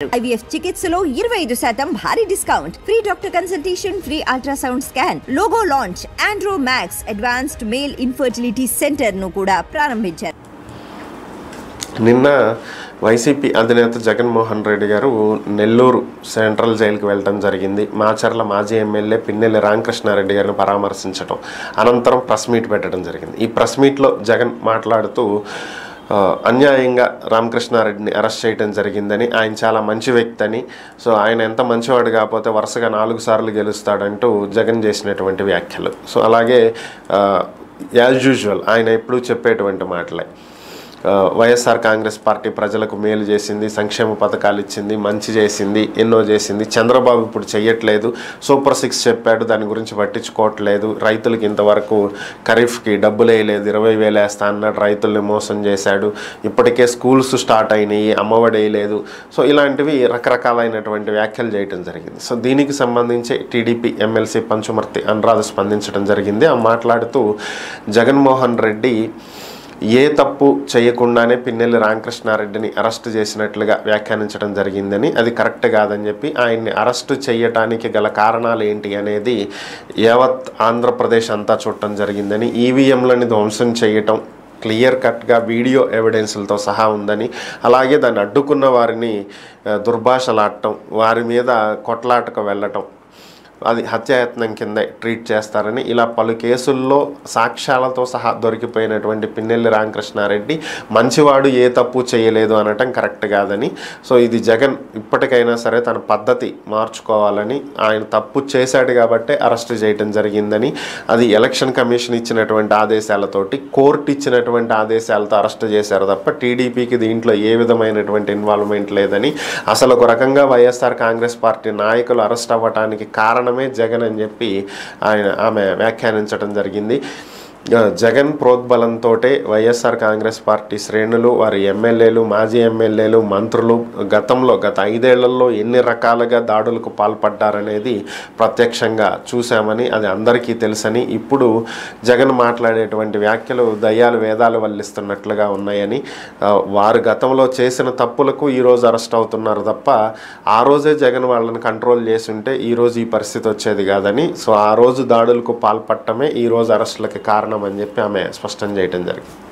IVF చికిత్సలో 25% భారీ discount, free doctor consultation, free ultrasound scan, logo launch, Andro max advanced male infertility centre ను కూడా ప్రారంభించారు. నిన్న వైసీపీ అధినేత జగన్మోహన్ రెడ్డి గారు నెల్లూరు సెంట్రల్ జైలుకి వెళ్ళడం జరిగింది. మాచర్ల మాజీ ఎమ్మెల్యే పిన్నెల్లి రామకృష్ణారెడ్డి గారిని పరామర్శించడం అనంతరం ప్రెస్ మీట్ పెట్టడం జరిగింది. ఈ ప్రెస్ మీట్లో జగన్ మాట్లాడుతూ అన్యాయంగా రామకృష్ణారెడ్డిని అరెస్ట్ చేయడం జరిగిందని, ఆయన చాలా మంచి వ్యక్తి అని, సో ఆయన ఎంత మంచివాడు కాకపోతే వరుసగా 4 సార్లు గెలుస్తాడంటూ జగన్ చేసినటువంటి వ్యాఖ్యలు. సో అలాగే యాజ్ యూజువల్ ఆయన ఎప్పుడూ చెప్పేటువంటి మాటలే, వైఎస్ఆర్ కాంగ్రెస్ పార్టీ ప్రజలకు మేలు చేసింది, సంక్షేమ పథకాలు ఇచ్చింది, మంచి చేసింది, ఎన్నో చేసింది. చంద్రబాబు ఇప్పుడు చెయ్యట్లేదు, సూపర్ 6 చెప్పాడు, దాని గురించి పట్టించుకోవట్లేదు. రైతులకి ఇంతవరకు ఖరీఫ్కి డబ్బులు వేయలేదు, 20,000 వేస్తా అన్నాడు, రైతుల్ని మోసం చేశాడు. ఇప్పటికే స్కూల్స్ స్టార్ట్ అయినాయి, అమ్మఒడి వేయలేదు. సో ఇలాంటివి రకరకాలైనటువంటి వ్యాఖ్యలు చేయడం జరిగింది. సో దీనికి సంబంధించి టీడీపీ ఎమ్మెల్సీ పంచుమర్తి అనురాధ స్పందించడం జరిగింది. ఆ మాట్లాడుతూ జగన్మోహన్ రెడ్డి ఏ తప్పు చేయకుండానే పిన్నెల్లి రామకృష్ణారెడ్డిని అరెస్ట్ చేసినట్లుగా వ్యాఖ్యానించడం జరిగిందని, అది కరెక్ట్ కాదని చెప్పి ఆయన్ని అరెస్టు చేయటానికి గల కారణాలు ఏంటి అనేది యావత్ ఆంధ్రప్రదేశ్ అంతా చూడటం జరిగిందని, ఈవీఎంలని ధ్వంసం చేయటం క్లియర్ కట్గా వీడియో ఎవిడెన్స్లతో సహా ఉందని, అలాగే దాన్ని అడ్డుకున్న వారిని దుర్భాషలాడటం, వారి మీద కొట్లాటకు వెళ్ళటం, అది హత్యాయత్నం కింద ట్రీట్ చేస్తారని, ఇలా పలు కేసుల్లో సాక్ష్యాలతో సహా దొరికిపోయినటువంటి పిన్నెల్లి రామకృష్ణారెడ్డి మంచివాడు, ఏ తప్పు చేయలేదు అనటం కరెక్ట్ కాదని, సో ఇది జగన్ ఇప్పటికైనా సరే తన పద్ధతి మార్చుకోవాలని, ఆయన తప్పు చేశాడు కాబట్టే అరెస్ట్ చేయడం జరిగిందని, అది ఎలక్షన్ కమిషన్ ఇచ్చినటువంటి ఆదేశాలతోటి, కోర్టు ఇచ్చినటువంటి ఆదేశాలతో అరెస్ట్ చేశారు తప్ప టీడీపీకి దీంట్లో ఏ విధమైనటువంటి ఇన్వాల్వ్మెంట్ లేదని, అసలు ఒక రకంగా వైఎస్ఆర్ కాంగ్రెస్ పార్టీ నాయకులు అరెస్ట్ అవ్వటానికి కారణమే జగన్ అని చెప్పి ఆమె వ్యాఖ్యానించడం జరిగింది. జగన్ ప్రోద్బలంతో వైఎస్ఆర్ కాంగ్రెస్ పార్టీ శ్రేణులు, వారి ఎమ్మెల్యేలు, మాజీ ఎమ్మెల్యేలు, మంత్రులు గత 5 ఏళ్లలో ఎన్ని రకాలుగా దాడులకు పాల్పడ్డారనేది ప్రత్యక్షంగా చూశామని, అది అందరికీ తెలుసని, ఇప్పుడు జగన్ మాట్లాడేటువంటి వ్యాఖ్యలు దయ్యాలు వేదాలు వల్లిస్తున్నట్లుగా ఉన్నాయని, వారు గతంలో చేసిన తప్పులకు ఈరోజు అరెస్ట్ అవుతున్నారు తప్ప ఆ రోజే జగన్ వాళ్ళని కంట్రోల్ చేసి ఉంటే ఈరోజు ఈ పరిస్థితి వచ్చేది కాదని, సో ఆ రోజు దాడులకు పాల్పడటమే ఈరోజు అరెస్టులకి కారణం అని చెప్పి ఆమె స్పష్టం చేయడం జరిగింది.